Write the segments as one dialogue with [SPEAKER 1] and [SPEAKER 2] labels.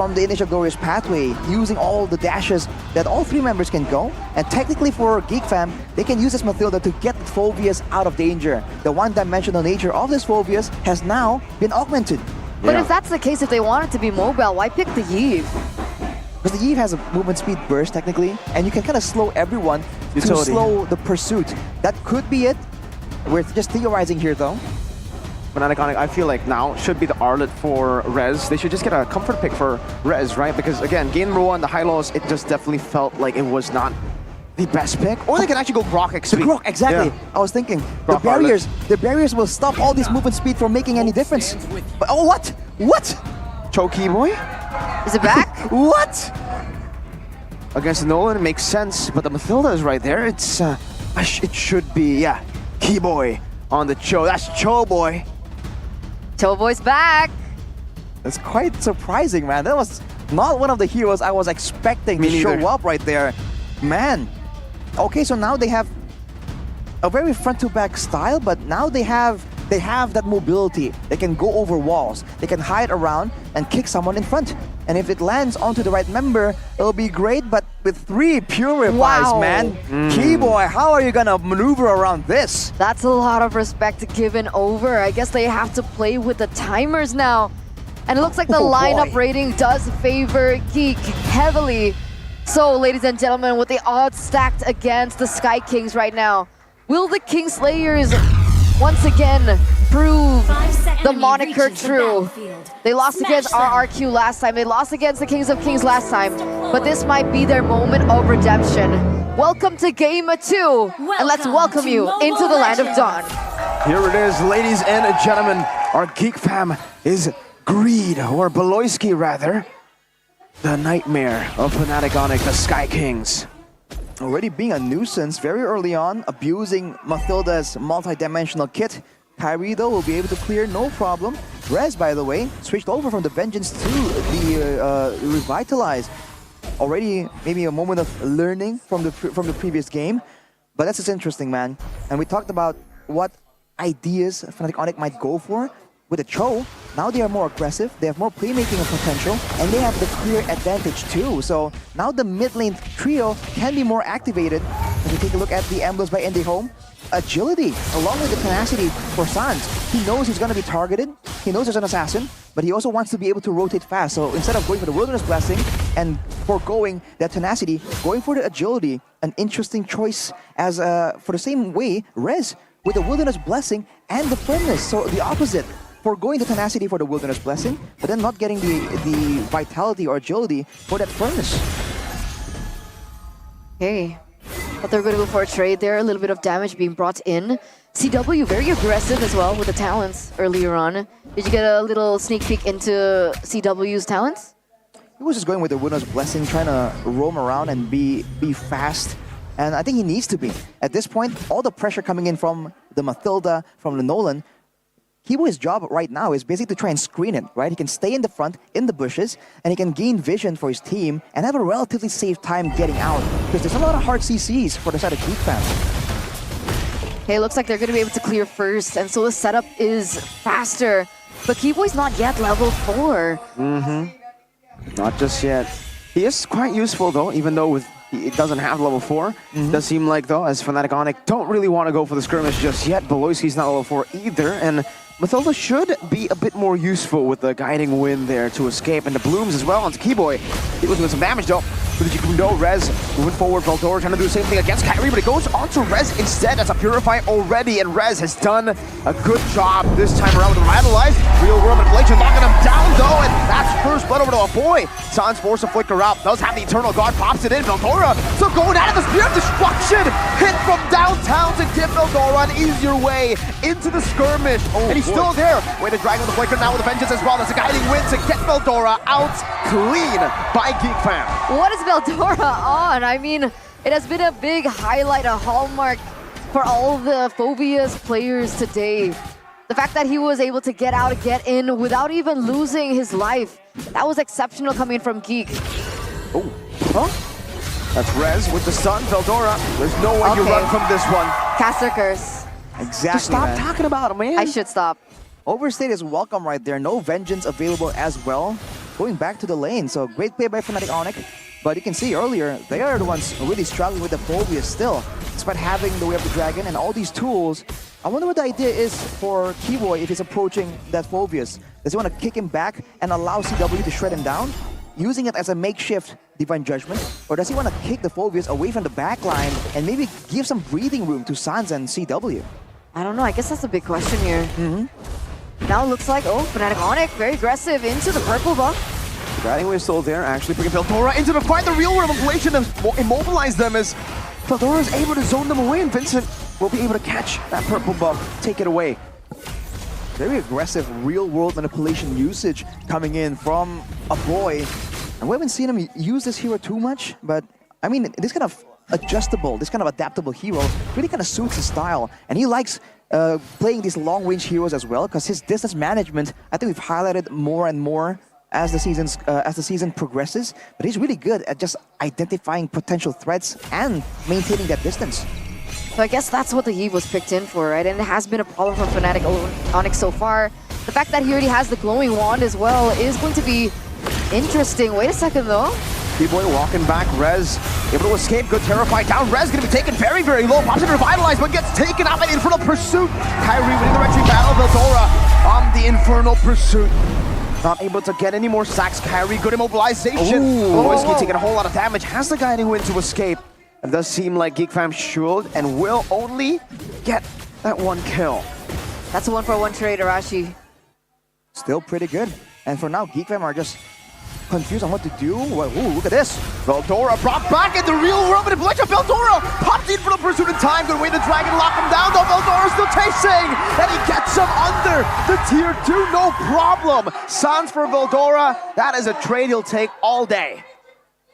[SPEAKER 1] from the initial glorious pathway, using all the dashes that all three members can go. And technically for Geek Fam, they can use this Mathilda to get Phobius out of danger. The one-dimensional nature of this Phobius has now been augmented.
[SPEAKER 2] But if that's the case, if they want it to be mobile, why pick the Eve?
[SPEAKER 1] Because the Eve has a movement speed burst technically, and you can kind of slow everyone to slow the pursuit. That could be it. We're just theorizing here though.
[SPEAKER 3] Fnatic, I feel like now should be the Arlet for Rez. They should just get a comfort pick for Rez, right? Because again, game number one, the high lows, it just definitely felt like it was not the best pick. Or they can actually go Grok XP.
[SPEAKER 1] Grok, exactly. Yeah. I was thinking the barriers will stop all this movement speed from making any difference. But oh, what? What?
[SPEAKER 3] Choki boy?
[SPEAKER 2] Is it back?
[SPEAKER 1] What?
[SPEAKER 3] Against Nolan, it makes sense, but the Mathilda is right there. It's it should be, yeah, Keyboy on the Cho. That's Cho boy.
[SPEAKER 2] Cho boy's back.
[SPEAKER 1] That's quite surprising, man. That was not one of the heroes I was expecting to show up right there. Man. Okay, so now they have a very front-to-back style, but now they have that mobility. They can go over walls. They can hide around and kick someone in front. And if it lands onto the right member, it'll be great, but with 3 purifies, man. Keyboy, how are you gonna maneuver around this?
[SPEAKER 2] That's a lot of respect given over. I guess they have to play with the timers now. And it looks like the lineup rating does favor Geek heavily. So, ladies and gentlemen, with the odds stacked against the Sky Kings right now, will the Kingslayers once again prove the moniker true? They lost against RRQ last time, they lost against the Kings of Kings last time, but this might be their moment of redemption. Welcome to Game 2, and let's welcome you into the Land of Dawn.
[SPEAKER 3] Here it is, ladies and gentlemen. Our Geek Fam is Greed, or Beloyski rather, the nightmare of Fnatic, the Sky Kings.
[SPEAKER 1] Already being a nuisance very early on, abusing Mathilda's multi-dimensional kit. Kyrie, though, will be able to clear no problem. Rez, by the way, switched over from the Vengeance to the Revitalize. Already maybe a moment of learning from the previous game. But that's just interesting, man. And we talked about what ideas Fnatic might go for. With the Cho, now they are more aggressive, they have more playmaking potential, and they have the clear advantage too. So now the mid lane trio can be more activated. If you take a look at the emblems by Indie agility, along with the tenacity for Sans. He knows he's going to be targeted, he knows there's an assassin, but he also wants to be able to rotate fast. So instead of going for the Wilderness Blessing and foregoing that tenacity, going for the agility, an interesting choice as for the same way, Rez with the Wilderness Blessing and the Firmness. So the opposite. Foregoing the tenacity for the Wilderness Blessing, but then not getting the vitality or agility for that Furnace.
[SPEAKER 2] Okay, but they're going to go for a trade there, a little bit of damage being brought in. CW very aggressive as well with the talents earlier on. Did you get a little sneak peek into CW's talents?
[SPEAKER 1] He was just going with the Wilderness Blessing, trying to roam around and be fast. And I think he needs to be. At this point, all the pressure coming in from the Mathilda, from the Nolan, Keyboy's job right now is basically to try and screen it, right? He can stay in the front, in the bushes, and he can gain vision for his team and have a relatively safe time getting out. Because there's a lot of hard CCs for the side of Geek Fam.
[SPEAKER 2] Okay, looks like they're going to be able to clear first, and so the setup is faster. But Keyboy's not yet level 4.
[SPEAKER 3] Not just yet. He is quite useful though, even though it doesn't have level 4. Does seem like though, as Fnatic don't really want to go for the skirmish just yet. Beloyski's not level 4 either, and Mathilda should be a bit more useful with the guiding wind there to escape, and the blooms as well onto Keyboy. He was doing some damage though. No, Rez moving forward, Veldora trying to do the same thing against Kyrie, but it goes onto Rez instead. That's a Purify already, and Rez has done a good job this time around with the Revitalize. Real world manipulation, locking him down though, and that's first blood over to a boy. Sans force a flicker out, does have the Eternal Guard, pops it in. Veldora still going out of the Spear of Destruction, hit from downtown to give Veldora an easier way into the skirmish, and he's still there. Way to drag on the flicker now with the Vengeance as well. That's a guiding wind to get Veldora out clean by Geek Fam.
[SPEAKER 2] What is Veldora on? I mean, it has been a big highlight, a hallmark for all the Phobia's players today. The fact that he was able to get out and get in without even losing his life, that was exceptional coming from Geek.
[SPEAKER 3] Oh, huh? That's Rez with the stun, Veldora. There's no way you run from this one.
[SPEAKER 2] Caster Curse.
[SPEAKER 1] Exactly,
[SPEAKER 3] Just stop talking about him, man.
[SPEAKER 2] I should stop.
[SPEAKER 1] Overstate is welcome right there. No Vengeance available as well. going back to the lane. So great play by Fnatic Onyx. But you can see earlier, they are the ones really struggling with the Phobius still. Despite having the Way of the Dragon and all these tools, I wonder what the idea is for Keyboy if he's approaching that Phobius. Does he want to kick him back and allow CW to shred him down, using it as a makeshift Divine Judgment? Or does he want to kick the Phobius away from the back line and maybe give some breathing room to Sans and CW?
[SPEAKER 2] I don't know. I guess that's a big question here. Now it looks like, Fnatic Onyx, very aggressive into the purple buff.
[SPEAKER 3] The guiding wave still there, actually bringing Veldora into the fight. The real world ablation has immobilized them as Veldora is able to zone them away, and Vincent will be able to catch that purple buff, take it away.
[SPEAKER 1] Very aggressive real-world manipulation usage coming in from a boy. And we haven't seen him use this hero too much, but I mean, this kind of adjustable, this kind of adaptable hero really kind of suits his style. And he likes playing these long-range heroes as well, because his distance management, I think we've highlighted more and more as the season progresses, but he's really good at just identifying potential threats and maintaining that distance.
[SPEAKER 2] So I guess that's what the Eve was picked in for, right? And it has been a problem for Fnatic Onyx so far. The fact that he already has the glowing wand as well is going to be interesting. Wait a second though.
[SPEAKER 3] Keyboy walking back, Rez able to escape, good Terrify down. Rez gonna be taken very, very low, pops into Revitalize, but gets taken out by the Infernal Pursuit. Kyrie winning the retreat battle, Veldora on the Infernal Pursuit. Not able to get any more sacks. Kyrie, good immobilization. Loiski taking a whole lot of damage. Has the guiding wind to escape. It does seem like Geek fam should and will only get that one kill.
[SPEAKER 2] That's a 1-for-1 trade, Arashi.
[SPEAKER 1] Still pretty good. And for now, Geek fam are just confused on what to do. Ooh, look at this.
[SPEAKER 3] Veldora brought back in the real world manipulation. Veldora popped in for the pursuit in time. Good way the dragon lock him down. Though Veldora still chasing, and he gets him under the tier 2. No problem. Sans for Veldora. That is a trade he'll take all day.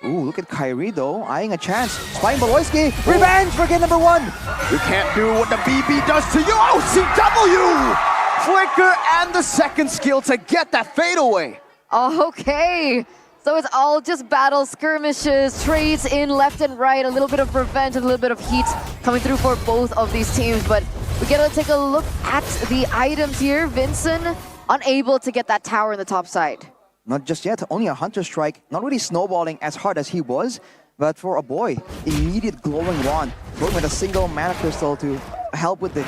[SPEAKER 1] Ooh, look at Kyrie though, eyeing a chance. Spying Beloyski. Revenge for game number 1.
[SPEAKER 3] You can't do what the BB does to you. Oh, CW! Flicker and the second skill to get that fade away.
[SPEAKER 2] Oh, okay. So it's all just battle skirmishes, trades in left and right, a little bit of revenge, a little bit of heat coming through for both of these teams. But we get to take a look at the items here. Vincent unable to get that tower in the top side.
[SPEAKER 1] Not just yet, only a Hunter Strike, not really snowballing as hard as he was, but for a boy, immediate glowing wand, going with a single mana crystal to help with the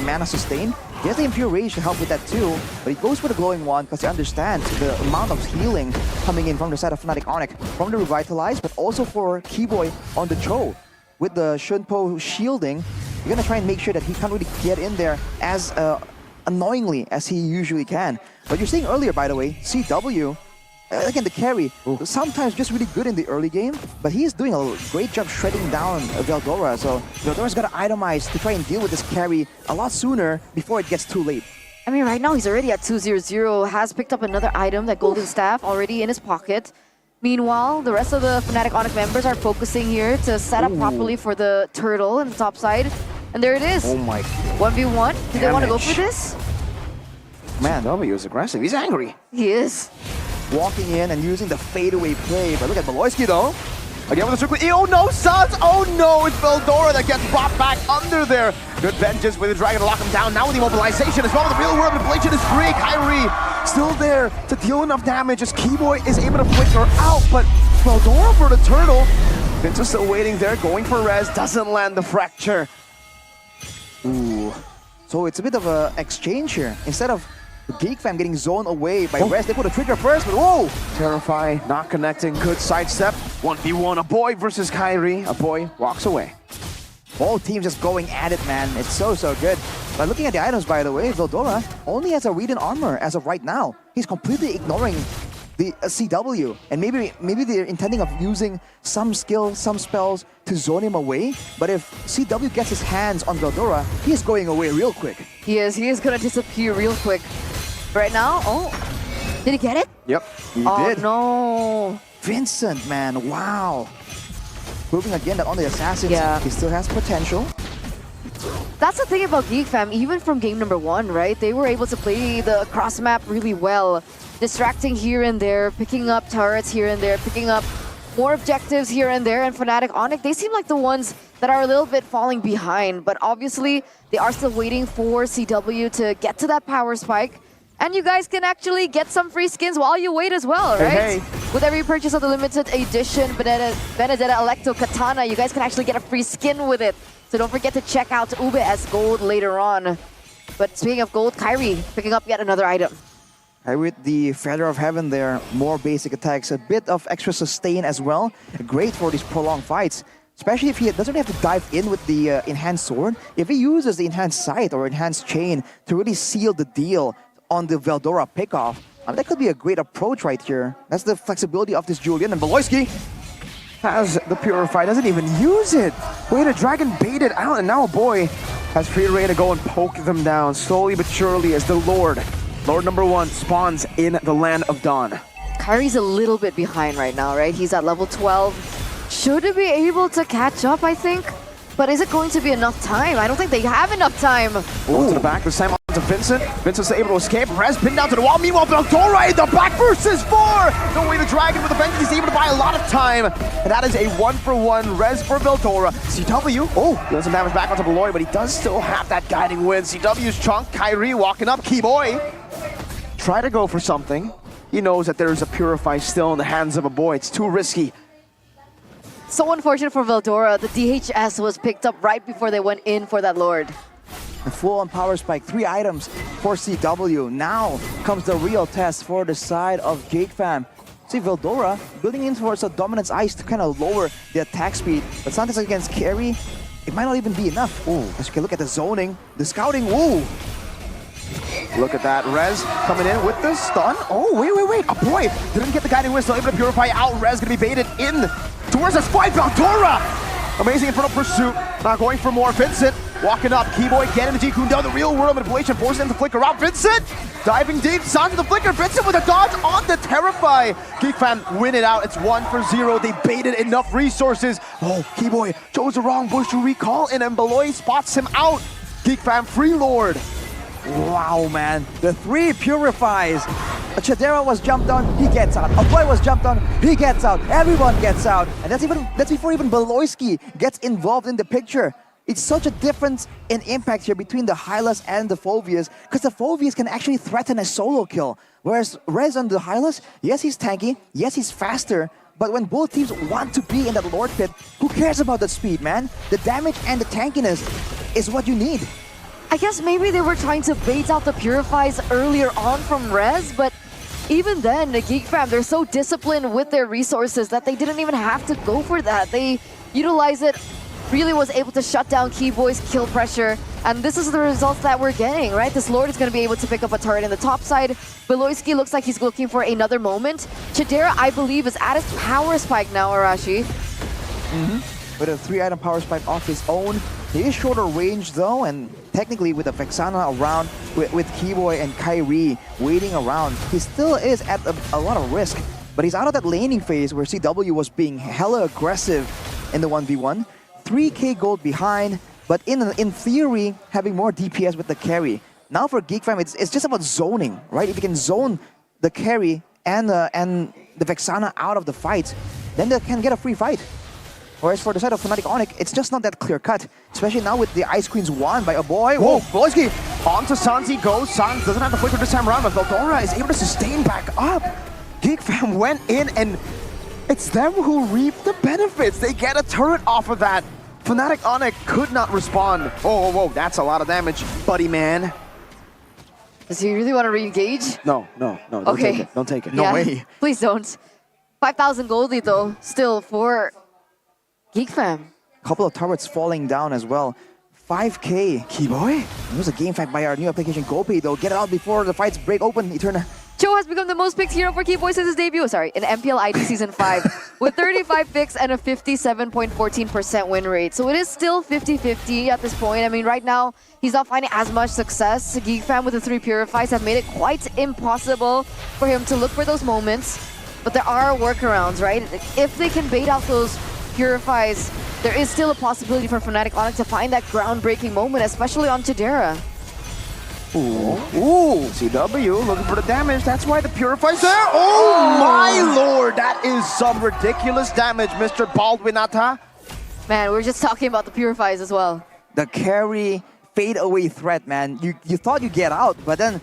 [SPEAKER 1] mana sustain. He has the Impure Rage to help with that too, but he goes for the glowing wand because he understands the amount of healing coming in from the side of Fnatic Onyx, from the Revitalize, but also for Keyboy on the Cho. With the Shunpo shielding, you're gonna try and make sure that he can't really get in there as annoyingly as he usually can. But you're seeing earlier, by the way, CW, again, the carry, sometimes just really good in the early game, but he's doing a great job shredding down Veldora. So Veldora's got to itemize to try and deal with this carry a lot sooner before it gets too late.
[SPEAKER 2] I mean, right now he's already at 2-0-0, has picked up another item, that Golden Staff, already in his pocket. Meanwhile, the rest of the Fnatic Onyx members are focusing here to set up properly for the turtle in the top side. And there it is.
[SPEAKER 3] Oh my.
[SPEAKER 2] 1v1. Do they want to go for this?
[SPEAKER 3] Man, W is aggressive. He's angry.
[SPEAKER 2] He is.
[SPEAKER 1] Walking in and using the fadeaway play, but look at Beloyski though.
[SPEAKER 3] Again with the circle. Oh no, Sans! Oh no, it's Veldora that gets brought back under there. Good vengeance with the dragon to lock him down. Now with the immobilization as well. The real world manipulation is free. Kyrie still there to deal enough damage as Keyboy is able to flicker out, but Veldora for the turtle. Vince is still waiting there, going for Rez, doesn't land the fracture.
[SPEAKER 1] Ooh. So it's a bit of an exchange here. Instead of Geek fam getting zoned away by Rez, they put a trigger first, but whoa!
[SPEAKER 3] Terrify, not connecting, good sidestep. 1v1, a boy versus Kyrie. A boy walks away.
[SPEAKER 1] Both teams just going at it, man. It's so good. But looking at the items, by the way, Veldora only has a Radiant Armor as of right now. He's completely ignoring the CW, and maybe they're intending of using some skill, some spells to zone him away. But if CW gets his hands on Veldora, he's going away real quick.
[SPEAKER 2] He is gonna disappear real quick. Right now, did he get it?
[SPEAKER 3] Yep,
[SPEAKER 1] He did.
[SPEAKER 2] No.
[SPEAKER 1] Vincent, man, wow. Proving again that on the Assassins, he still has potential.
[SPEAKER 2] That's the thing about Geek fam, even from game number 1, right? They were able to play the cross map really well. Distracting here and there, picking up turrets here and there, picking up more objectives here and there. And Fnatic Onyx, they seem like the ones that are a little bit falling behind. But obviously, they are still waiting for CW to get to that power spike. And you guys can actually get some free skins while you wait as well, right?
[SPEAKER 3] Hey.
[SPEAKER 2] With every purchase of the limited edition Benedetta Electo Katana, you guys can actually get a free skin with it. So don't forget to check out Ube as gold later on. But speaking of gold, Kyrie picking up yet another item.
[SPEAKER 1] With the Feather of Heaven there, more basic attacks, a bit of extra sustain as well. Great for these prolonged fights. Especially if he doesn't have to dive in with the enhanced sword. If he uses the enhanced sight or enhanced chain to really seal the deal on the Veldora pickoff, that could be a great approach right here. That's the flexibility of this Julian. And Beloyski
[SPEAKER 3] has the Purify, doesn't even use it. Wait, a dragon baited out, and now a boy has free reign to go and poke them down slowly but surely as the Lord number 1 spawns in the Land of Dawn.
[SPEAKER 2] Kyrie's a little bit behind right now, right? He's at level 12. Should be able to catch up, I think. But is it going to be enough time? I don't think they have enough time.
[SPEAKER 3] Ooh. To the back, this time on to Vincent. Vincent's able to escape. Rez pinned down to the wall. Meanwhile, Veldora in the back versus 4. No way, the dragon with the vengeance. He's able to buy a lot of time. And that is a 1-for-1 Rez for Veldora. CW, doing some damage back onto Beloy, but he does still have that guiding win. CW's chunk. Kyrie walking up. Keyboy. Try to go for something. He knows that there's a Purify still in the hands of a boy. It's too risky.
[SPEAKER 2] So unfortunate for Veldora. The DHS was picked up right before they went in for that Lord.
[SPEAKER 1] A full-on power spike, 3 items for CW. Now comes the real test for the side of Geek fam. See, Veldora building in towards a dominance ice to kind of lower the attack speed. But sometimes against carry, it might not even be enough. Ooh, as you can look at the zoning, the scouting, ooh.
[SPEAKER 3] Look at that, Rez coming in with the stun. Oh, wait. A boy didn't get the guiding whistle, able to purify out. Rez gonna be baited in towards this fight. Veldora! Amazing in front of pursuit. Not going for more. Vincent walking up. Keyboy getting the G-Kun down. The real world manipulation forcing him to flicker out. Vincent diving deep. Sanji the flicker. Vincent with a dodge on the Terrify. Geek fan win it out. It's 1-for-0. They baited enough resources. Oh, Keyboy chose the wrong bush to recall in, and Beloy spots him out. Geek fan free Lord.
[SPEAKER 1] Wow, man. The 3 purifies. A Chadera was jumped on, he gets out. A boy was jumped on, he gets out. Everyone gets out. And that's before even Beloyski gets involved in the picture. It's such a difference in impact here between the Hylas and the Phobias, because the Phobias can actually threaten a solo kill. Whereas Rez on the Hylas, yes, he's tanky, yes, he's faster, but when both teams want to be in that Lord pit, who cares about the speed, man? The damage and the tankiness is what you need.
[SPEAKER 2] I guess maybe they were trying to bait out the Purifies earlier on from Rez, but even then, the Geek fam, they're so disciplined with their resources that they didn't even have to go for that. They utilize it, really was able to shut down Keyboy's kill pressure, and this is the results that we're getting, right? This Lord is going to be able to pick up a turret in the top side. Beloyski looks like he's looking for another moment. Chidera, I believe, is at his power spike now, Arashi.
[SPEAKER 1] With a 3-item power spike off his own. He is shorter range though, and technically with the Vexana around, with Keyboy and Kyrie waiting around, he still is at a lot of risk. But he's out of that laning phase where CW was being hella aggressive in the 1v1. 3k gold behind, but in theory, having more DPS with the carry. Now for Geek fam, it's just about zoning, right? If you can zone the carry and the Vexana out of the fight, then they can get a free fight. Whereas for the side of Fnatic Onyx, it's just not that clear-cut. Especially now with the Ice Queen's wand by a boy. Whoa, Beloyski!
[SPEAKER 3] Onto Sanzi goes. Sanz doesn't have the flicker this time around, but Veldora is able to sustain back up. Geek fam went in, and it's them who reap the benefits. They get a turret off of that. Fnatic Onyx could not respond. Whoa, that's a lot of damage, buddy man.
[SPEAKER 2] Does he really want to re-engage?
[SPEAKER 3] No, don't
[SPEAKER 2] Okay.
[SPEAKER 3] take it. Don't take it.
[SPEAKER 1] No way.
[SPEAKER 2] Please don't. 5,000 goldie though, still for Geek fam.
[SPEAKER 1] Couple of turrets falling down as well. 5k.
[SPEAKER 3] Keyboy?
[SPEAKER 1] There's a game fight by our new application, GoPay though. Get it out before the fights break open. Eterna.
[SPEAKER 2] Cho has become the most picked hero for Keyboy since his debut, in MPL ID Season 5, with 35 picks and a 57.14% win rate. So it is still 50-50 at this point. I mean, right now, he's not finding as much success. Geek fam with the 3 Purifies have made it quite impossible for him to look for those moments. But there are workarounds, right? If they can bait out those Purifies, there is still a possibility for Fnatic Onyx to find that groundbreaking moment, especially on Chidera.
[SPEAKER 3] Ooh, CW looking for the damage. That's why the Purify's there. Oh my lord, that is some ridiculous damage, Mr. Baldwinata.
[SPEAKER 2] Man, we're just talking about the Purifies as well.
[SPEAKER 1] The carry fade away threat, man. You thought you'd get out, but then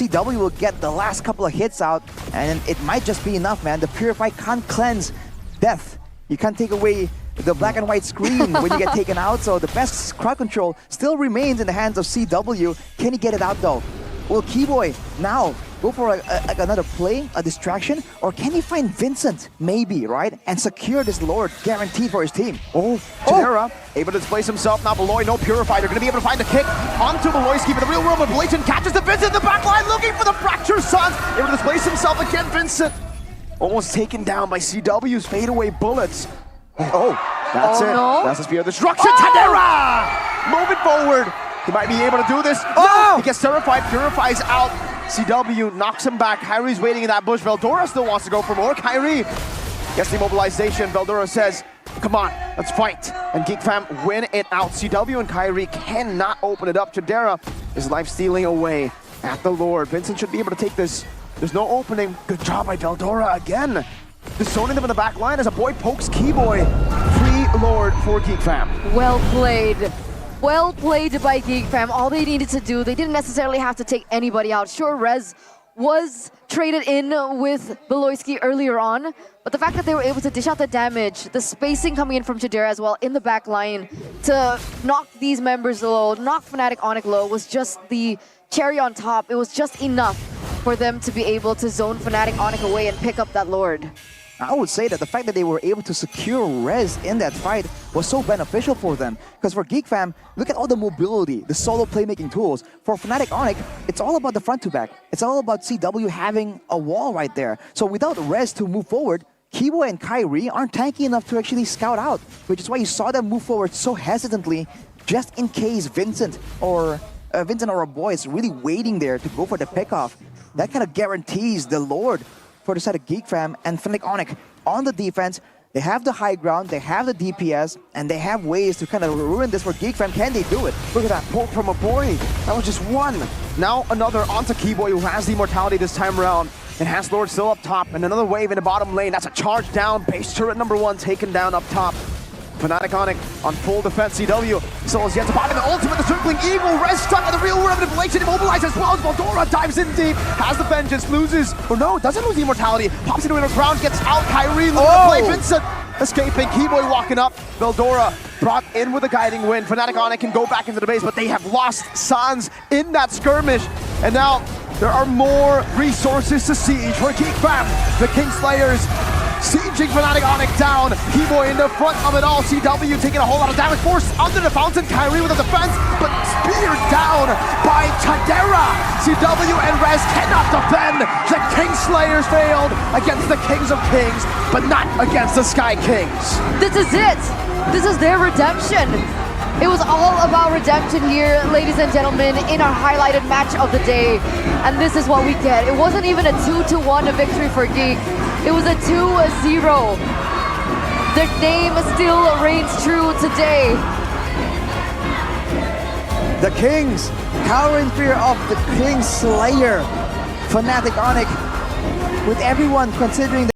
[SPEAKER 1] CW will get the last couple of hits out, and it might just be enough, man. The Purify can't cleanse death. You can't take away the black and white screen when you get taken out, so the best crowd control still remains in the hands of CW. Can he get it out though? Will Keyboy now go for another play, a distraction, or can he find Vincent, maybe, right? And secure this Lord, guaranteed for his team.
[SPEAKER 3] Chidera able to displace himself. Now Beloy, no Purify. They're going to be able to find the kick onto Beloyski, but the real world, but Blatant catches the Vincent in the back line, looking for the Fracture Suns. Able to displace himself again, Vincent. Almost taken down by CW's fadeaway bullets. That's it.
[SPEAKER 2] No.
[SPEAKER 3] That's the spear of destruction. Chidera! Moving forward. He might be able to do this. No! He gets terrified, Purifies out. CW knocks him back. Kyrie's waiting in that bush. Veldora still wants to go for more. Kyrie gets the immobilization. Veldora says, come on, let's fight. And Geek Fam win it out. CW and Kyrie cannot open it up. Chidera is life stealing away at the Lord. Vincent should be able to take this. There's no opening. Good job by Veldora again. Disowning them in the back line as a boy pokes Keyboy. Free Lord for Geek Fam.
[SPEAKER 2] Well played. Well played by Geek Fam. All they needed to do, they didn't necessarily have to take anybody out. Sure, Rez was traded in with Beloyski earlier on, but the fact that they were able to dish out the damage, the spacing coming in from Chidera as well in the back line to knock these members low, knock Fnatic Onic low was just the cherry on top. It was just enough for them to be able to zone Fnatic Onic away and pick up that Lord.
[SPEAKER 1] I would say that the fact that they were able to secure Rez in that fight was so beneficial for them. Because for Geek Fam, look at all the mobility, the solo playmaking tools. For Fnatic Onic, it's all about the front to back. It's all about CW having a wall right there. So without Rez to move forward, Keyboy and Kyrie aren't tanky enough to actually scout out, which is why you saw them move forward so hesitantly, just in case Vincent or a boy is really waiting there to go for the pickoff. That kind of guarantees the Lord for the side of Geek Fam and Fnatic Onic on the defense. They have the high ground, they have the DPS, and they have ways to kind of ruin this for Geek Fam. Can they do it?
[SPEAKER 3] Look at that poke from a boy. That was just one. Now another onto Keyboy, who has the immortality this time around. And has Lord still up top, and another wave in the bottom lane. That's a charge down. Base turret number 1 taken down up top. Fnatic Onic on full defense. CW still has yet to pop in the ultimate, the circling eagle. Rez stuck in the real world manipulation, immobilized as well as Veldora dives in deep. Has the vengeance, loses, or no, doesn't lose the immortality. Pops into the ground, gets out. Kyrie looking to play. Vincent escaping. Keyboy walking up. Veldora brought in with a guiding wind. Fnatic Onic can go back into the base, but they have lost Sans in that skirmish. And now there are more resources to siege for Geek Fam. The Kingslayers sieging Fnatic Onic down. Keyboy in the front of it all. CW taking a whole lot of damage. Forced under the fountain. Kyrie with the defense, but speared down by Chidera. CW and Rez cannot defend. The Kingslayers failed against the Kings of Kings, but not against the Sky Kings.
[SPEAKER 2] This is it. This is their redemption. It was all about redemption here, ladies and gentlemen, in our highlighted match of the day. And this is what we get. It wasn't even a 2-1 victory for Geek. It was a 2-0. Their name still reigns true today.
[SPEAKER 1] The Kings, cower in fear of the Kingslayer. Fnatic Onic, with everyone considering